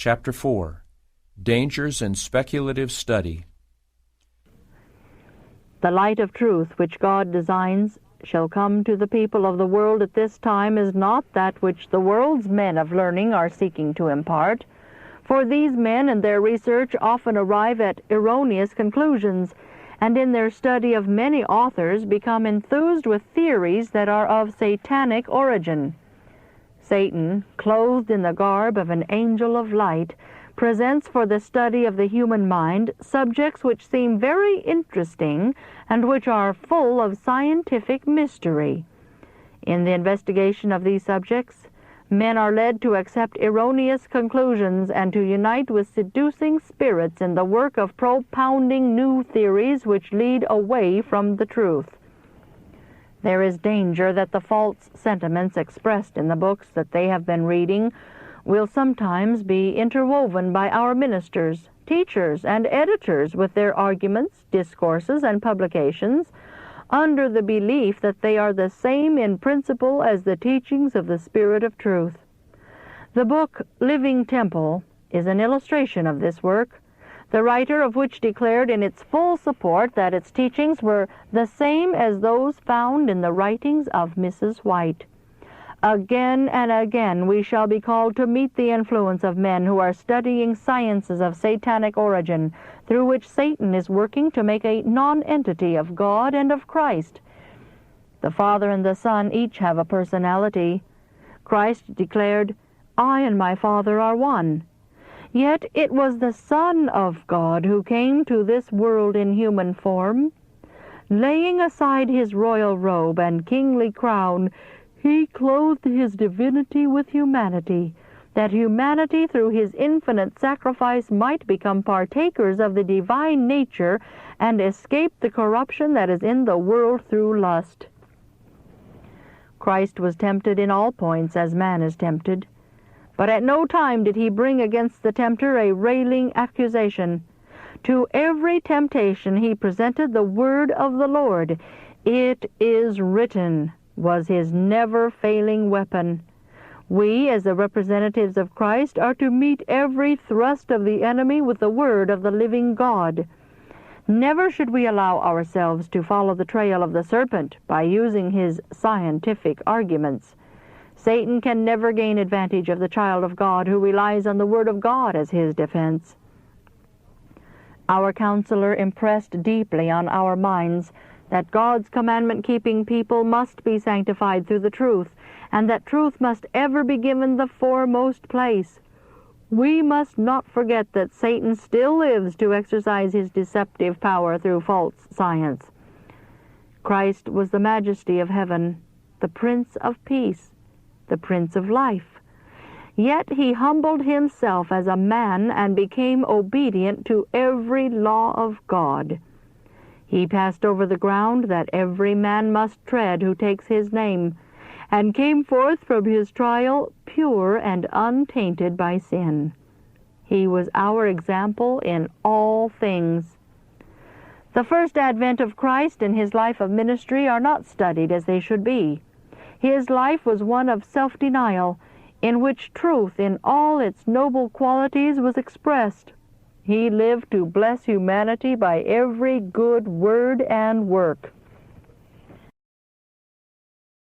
Chapter 4. Dangers in Speculative Study. The light of truth which God designs shall come to the people of the world at this time is not that which the world's men of learning are seeking to impart, for these men in their research often arrive at erroneous conclusions, and in their study of many authors become enthused with theories that are of satanic origin. Satan, clothed in the garb of an angel of light, presents for the study of the human mind subjects which seem very interesting and which are full of scientific mystery. In the investigation of these subjects, men are led to accept erroneous conclusions and to unite with seducing spirits in the work of propounding new theories which lead away from the truth. There is danger that the false sentiments expressed in the books that they have been reading will sometimes be interwoven by our ministers, teachers, and editors with their arguments, discourses, and publications, under the belief that they are the same in principle as the teachings of the Spirit of Truth. The book Living Temple is an illustration of this work, the writer of which declared in its full support that its teachings were the same as those found in the writings of Mrs. White. Again and again we shall be called to meet the influence of men who are studying sciences of satanic origin, through which Satan is working to make a non-entity of God and of Christ. The Father and the Son each have a personality. Christ declared, "I and my Father are one." Yet it was the Son of God who came to this world in human form. Laying aside his royal robe and kingly crown, he clothed his divinity with humanity, that humanity through his infinite sacrifice might become partakers of the divine nature and escape the corruption that is in the world through lust. Christ was tempted in all points as man is tempted, but at no time did he bring against the tempter a railing accusation. To every temptation he presented the word of the Lord. "It is written" was his never-failing weapon. We, as the representatives of Christ, are to meet every thrust of the enemy with the word of the living God. Never should we allow ourselves to follow the trail of the serpent by using his scientific arguments. Satan can never gain advantage of the child of God who relies on the word of God as his defense. Our counselor impressed deeply on our minds that God's commandment-keeping people must be sanctified through the truth, and that truth must ever be given the foremost place. We must not forget that Satan still lives to exercise his deceptive power through false science. Christ was the majesty of heaven, the Prince of Peace, the Prince of Life. Yet he humbled himself as a man and became obedient to every law of God. He passed over the ground that every man must tread who takes his name, and came forth from his trial pure and untainted by sin. He was our example in all things. The first advent of Christ and his life of ministry are not studied as they should be. His life was one of self-denial, in which truth in all its noble qualities was expressed. He lived to bless humanity by every good word and work.